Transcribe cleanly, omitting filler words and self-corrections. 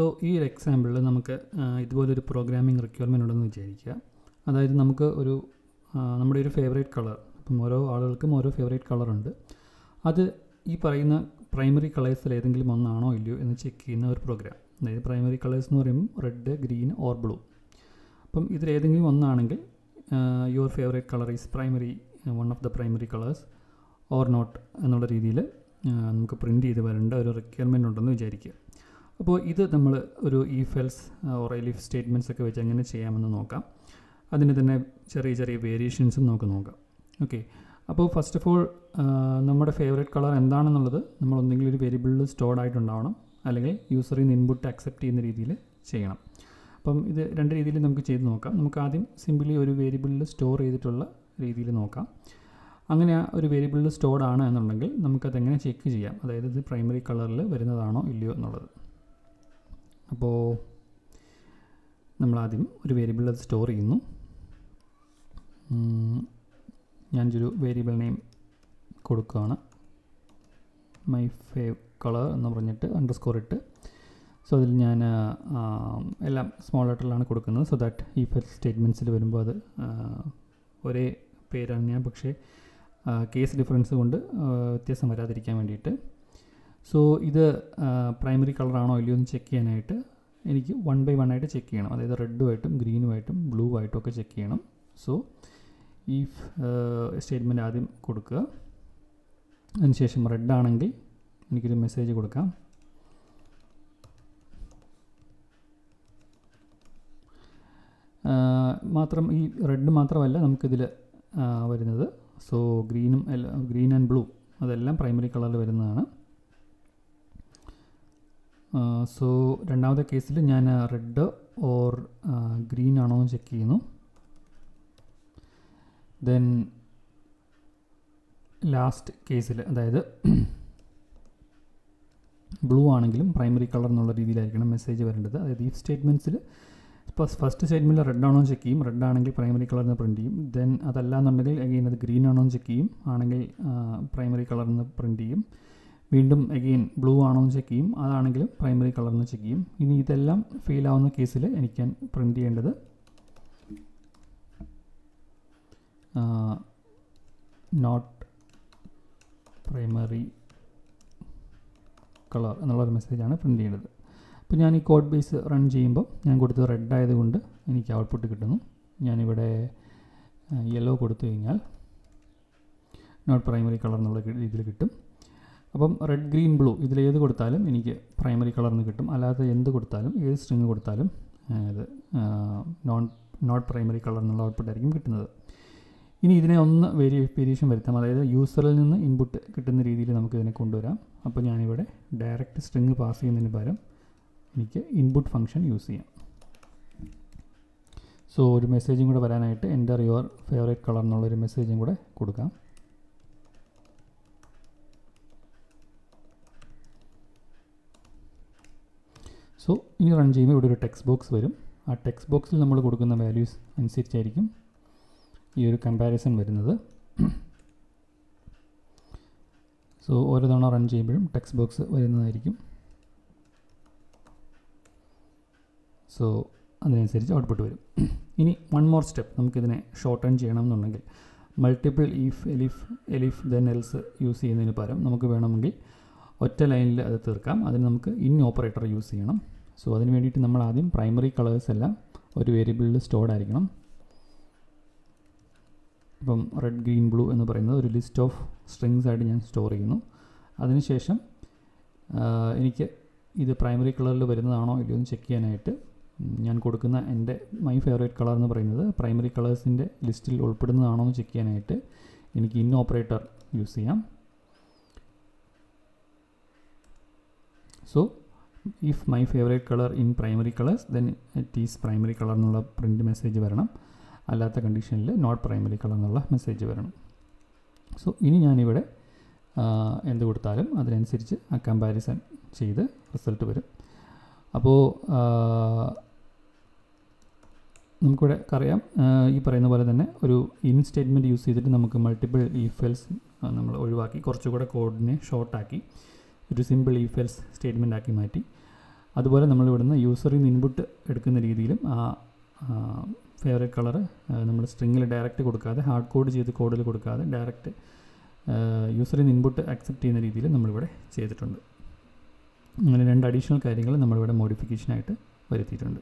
So ഈ ഒരു എക്സാമ്പിളിൽ നമുക്ക് ഇതുപോലൊരു പ്രോഗ്രാമിംഗ് റിക്വയർമെൻ്റ് ഉണ്ടെന്ന് വിചാരിക്കുക. അതായത് നമുക്ക് നമ്മുടെ ഒരു ഫേവറേറ്റ് കളർ, ഇപ്പം ഓരോ ആളുകൾക്കും ഓരോ ഫേവറേറ്റ് കളറുണ്ട്, അത് ഈ പറയുന്ന പ്രൈമറി കളേഴ്സിൽ ഏതെങ്കിലും ഒന്നാണോ ഇല്ലയോ എന്ന് ചെക്ക് ചെയ്യുന്ന ഒരു പ്രോഗ്രാം. അതായത് പ്രൈമറി കളേഴ്സ് എന്ന് പറയുമ്പോൾ റെഡ്, ഗ്രീൻ ഓർ ബ്ലൂ. അപ്പം ഇതിലേതെങ്കിലും ഒന്നാണെങ്കിൽ your favourite colour is primary, one of the primary colours or not എന്നുള്ള രീതിയിൽ നമുക്ക് പ്രിൻറ്റ് ചെയ്ത് വരേണ്ട ഒരു റിക്വയർമെൻ്റ് ഉണ്ടെന്ന് വിചാരിക്കുക. അപ്പോൾ ഇത് നമ്മൾ ഒരു ഇഫ് എൽസ് ഓർ എലിഫ് സ്റ്റേറ്റ്മെൻറ്റ്സ് ഒക്കെ വെച്ച് എങ്ങനെ ചെയ്യാമെന്ന് നോക്കാം. അതിന് തന്നെ ചെറിയ ചെറിയ വേരിയേഷൻസും നമുക്ക് നോക്കാം. ഓക്കെ, അപ്പോൾ ഫസ്റ്റ് ഓഫ് ഓൾ നമ്മുടെ ഫേവറേറ്റ് കളർ എന്താണെന്നുള്ളത് നമ്മൾ ഒന്നെങ്കിലും ഒരു വേരിയബിളിൽ സ്റ്റോർഡ് ആയിട്ടുണ്ടാവണം, അല്ലെങ്കിൽ യൂസറിൽ നിന്ന് ഇൻപുട്ട് അക്സെപ്റ്റ് ചെയ്യുന്ന രീതിയിൽ ചെയ്യണം. അപ്പം ഇത് രണ്ട് രീതിയിൽ നമുക്ക് ചെയ്ത് നോക്കാം. നമുക്ക് ആദ്യം സിമ്പിളി ഒരു വേരിയബിളിൽ സ്റ്റോർ ചെയ്തിട്ടുള്ള രീതിയിൽ നോക്കാം. അങ്ങനെ ഒരു വേരിയബിളിൽ സ്റ്റോർഡ് ആണ് എന്നുണ്ടെങ്കിൽ നമുക്കതെങ്ങനെ ചെക്ക് ചെയ്യാം, അതായത് ഇത് പ്രൈമറി കളറിൽ വരുന്നതാണോ ഇല്ലയോ എന്നുള്ളത്. അപ്പോൾ നമ്മളാദ്യം ഒരു വേരിയബിളിൽ അത് സ്റ്റോർ ചെയ്യുന്നു. ഞാനൊരു വേരിയബിൾ നെയിം കൊടുക്കുകയാണ്, മൈ ഫേവ് കളർ എന്ന് പറഞ്ഞിട്ട് അണ്ടർസ്കോർ ഇട്ട്. സോ അതിൽ ഞാൻ എല്ലാം സ്മോൾ ലെറ്ററിലാണ് കൊടുക്കുന്നത്, സോ ദാറ്റ് ഈ സ്റ്റേറ്റ്മെൻറ്റ്സിൽ വരുമ്പോൾ അത് ഒരേ പേരാണ് ഞാൻ, പക്ഷേ കേസ് ഡിഫറൻസ് കൊണ്ട് വ്യത്യാസം വരാതിരിക്കാൻ വേണ്ടിയിട്ട്. സോ ഇത് പ്രൈമറി കളറാണോ ഇല്ലയോ എന്ന് ചെക്ക് ചെയ്യാനായിട്ട് എനിക്ക് 1 by 1 ആയിട്ട് ചെക്ക് ചെയ്യണം. അതായത് റെഡുമായിട്ടും ഗ്രീനുമായിട്ടും ബ്ലൂ ആയിട്ടും ഒക്കെ ചെക്ക് ചെയ്യണം. സോ ഈ സ്റ്റേറ്റ്മെൻറ്റ് ആദ്യം കൊടുക്കുക. അതിനുശേഷം റെഡ് ആണെങ്കിൽ എനിക്കൊരു മെസ്സേജ് കൊടുക്കാം. മാത്രം ഈ റെഡ് മാത്രമല്ല നമുക്കിതിൽ വരുന്നത്. സോ ഗ്രീൻ ആൻഡ് ബ്ലൂ അതെല്ലാം പ്രൈമറി കളറിൽ വരുന്നതാണ്. സോ രണ്ടാമത്തെ കേസിൽ ഞാൻ റെഡ് ഓർ ഗ്രീൻ ആണോ എന്ന് ചെക്ക് ചെയ്യുന്നു. ദെൻ ലാസ്റ്റ് കേസിൽ, അതായത് ബ്ലൂ ആണെങ്കിലും പ്രൈമറി കളർ എന്നുള്ള രീതിയിലായിരിക്കണം മെസ്സേജ് വരേണ്ടത്. അതായത് ഈ സ്റ്റേറ്റ്മെൻറ്റ്സിൽ ഫസ്റ്റ് സ്റ്റേറ്റ്മെൻറ്റിൽ റെഡ് ആണോ എന്ന് ചെക്ക് ചെയ്യും, റെഡ് ആണെങ്കിൽ പ്രൈമറി കളറിന് പ്രിൻറ്റ് ചെയ്യും. ദെൻ അതല്ല എന്നുണ്ടെങ്കിൽ അഗെയിൻ അത് ഗ്രീൻ ആണോ എന്ന് ചെക്ക് ചെയ്യും, ആണെങ്കിൽ പ്രൈമറി കളറിന് പ്രിൻറ്റ് ചെയ്യും. വീണ്ടും അഗെയിൻ ബ്ലൂ ആണോ എന്ന് ചെക്ക് ചെയ്യും, അതാണെങ്കിലും പ്രൈമറി കളറിന് ചെക്ക് ചെയ്യും. ഇനി ഇതെല്ലാം ഫെയിൽ ആവുന്ന കേസിൽ എനിക്ക് പ്രിൻറ്റ് ചെയ്യേണ്ടത് നോട്ട് പ്രൈമറി കളർ എന്നുള്ളൊരു മെസ്സേജാണ് പ്രിൻറ്റ് ചെയ്യേണ്ടത്. അപ്പോൾ ഞാൻ ഈ കോഡ് ബേസ് റൺ ചെയ്യുമ്പോൾ ഞാൻ കൊടുത്തത് റെഡ് ആയതുകൊണ്ട് എനിക്ക് ഔട്ട്പുട്ട് കിട്ടുന്നു. ഞാനിവിടെ യെല്ലോ കൊടുത്തു കഴിഞ്ഞാൽ നോട്ട് പ്രൈമറി കളർ എന്നുള്ള രീതിയിൽ കിട്ടും. അപ്പം റെഡ്, ഗ്രീൻ, ബ്ലൂ ഇതിലേത് കൊടുത്താലും എനിക്ക് പ്രൈമറി കളറിന് കിട്ടും. അല്ലാതെ എന്ത് കൊടുത്താലും, ഏത് സ്ട്രിങ് കൊടുത്താലും അത് നോട്ട് പ്രൈമറി കളർ എന്നുള്ള ഔട്ട്പുട്ടായിരിക്കും കിട്ടുന്നത്. ഇനി ഇതിനെ ഒന്ന് വേരിയേഷൻ വരുത്താം. അതായത് യൂസറിൽ നിന്ന് ഇൻപുട്ട് കിട്ടുന്ന രീതിയിൽ നമുക്ക് ഇതിനെ കൊണ്ടുവരാം. അപ്പോൾ ഞാനിവിടെ ഡയറക്റ്റ് സ്ട്രിങ് പാസ് ചെയ്യുന്നതിന് പകരം എനിക്ക് ഇൻപുട്ട് ഫംഗ്ഷൻ യൂസ് ചെയ്യാം. സോ ഒരു മെസ്സേജും കൂടെ വരാനായിട്ട് എൻ്റർ യുവർ ഫേവറേറ്റ് കളർ എന്നുള്ളൊരു മെസ്സേജും കൂടെ കൊടുക്കാം. സോ ഇനി റൺ ചെയ്യുമ്പോൾ ഇവിടെ ഒരു ടെക്സ്റ്റ് ബോക്സ് വരും. ആ ടെക്സ്റ്റ് ബോക്സിൽ നമ്മൾ കൊടുക്കുന്ന വാല്യൂസ് അനുസരിച്ചായിരിക്കും ഈ ഒരു കമ്പാരിസൺ വരുന്നത്. സോ ഓരോ തവണ റൺ ചെയ്യുമ്പോഴും ടെക്സ്റ്റ് ബോക്സ് വരുന്നതായിരിക്കും. സോ അതിനനുസരിച്ച് ഔട്ട്പുട്ട് വരും. ഇനി വൺ മോർ സ്റ്റെപ്പ്, നമുക്കിതിനെ ഷോർട്ടൺ ചെയ്യണമെന്നുണ്ടെങ്കിൽ മൾട്ടിപ്പിൾ എലിഫ് ദെൻ എൽസ് യൂസ് ചെയ്യുന്നതിന് പകരം നമുക്ക് വേണമെങ്കിൽ ഒറ്റ ലൈനിൽ അത് തീർക്കാം. അതിന് നമുക്ക് ഇൻ ഓപ്പറേറ്റർ യൂസ് ചെയ്യണം. സോ അതിന് വേണ്ടിയിട്ട് നമ്മൾ ആദ്യം പ്രൈമറി കളേഴ്സ് എല്ലാം ഒരു വേരിയബിളിൽ സ്റ്റോർഡ് ആയിരിക്കണം. ഇപ്പം റെഡ്, ഗ്രീൻ, ബ്ലൂ എന്ന് പറയുന്നത് ഒരു ലിസ്റ്റ് ഓഫ് സ്ട്രിങ്സ് ആയിട്ട് ഞാൻ സ്റ്റോർ ചെയ്യുന്നു. അതിനുശേഷം എനിക്ക് ഇത് പ്രൈമറി കളറിൽ വരുന്നതാണോ ഇല്ലയോ എന്ന് ചെക്ക് ചെയ്യാനായിട്ട് ഞാൻ കൊടുക്കുന്ന എൻ്റെ മൈ ഫേവറേറ്റ് കളർ എന്ന് പറയുന്നത് പ്രൈമറി കളേഴ്സിൻ്റെ ലിസ്റ്റിൽ ഉൾപ്പെടുന്നതാണോ എന്ന് ചെക്ക് ചെയ്യാനായിട്ട് എനിക്ക് ഇൻ ഓപ്പറേറ്റർ യൂസ് ചെയ്യാം. So if my favourite colour in primary colours then it is primary colour എന്നുള്ള പ്രിൻറ്റ് മെസ്സേജ് വരണം. അല്ലാത്ത കണ്ടീഷനിൽ നോട്ട് പ്രൈമറി കളർ എന്നുള്ള മെസ്സേജ് വരണം. സോ ഇനി ഞാനിവിടെ എന്ത് കൊടുത്താലും അതിനനുസരിച്ച് ആ കമ്പാരിസൺ ചെയ്ത് റിസൾട്ട് വരും. അപ്പോൾ നമുക്കിവിടെ അറിയാം, ഈ പറയുന്ന പോലെ തന്നെ ഒരു ഇൻ സ്റ്റേറ്റ്മെൻറ്റ് യൂസ് ചെയ്തിട്ട് നമുക്ക് മൾട്ടിപ്പിൾ ഇഫ് എൽസ് നമ്മൾ ഒഴിവാക്കി കുറച്ചുകൂടെ കോഡിനെ ഷോർട്ടാക്കി ഒരു സിമ്പിൾ ഇഫ് എൽസ് സ്റ്റേറ്റ്മെൻ്റ് ആക്കി മാറ്റി അതുപോലെ നമ്മൾ ഇവിടുന്ന് യൂസറിൽ നിന്ന് ഇൻപുട്ട് എടുക്കുന്ന രീതിയിലും ആ ഫേവറേറ്റ് കളർ നമ്മൾ സ്ട്രിങ്ങിൽ ഡയറക്റ്റ് കൊടുക്കാതെ ഹാർഡ് കോഡ് ചെയ്ത് കോഡിൽ കൊടുക്കാതെ ഡയറക്റ്റ് യൂസറിൽ നിന്ന് ഇൻപുട്ട് അക്സെപ്റ്റ് ചെയ്യുന്ന രീതിയിൽ നമ്മളിവിടെ ചെയ്തിട്ടുണ്ട്. അങ്ങനെ 2 അഡീഷണൽ കാര്യങ്ങൾ നമ്മളിവിടെ മോഡിഫിക്കേഷനായിട്ട് വരുത്തിയിട്ടുണ്ട്.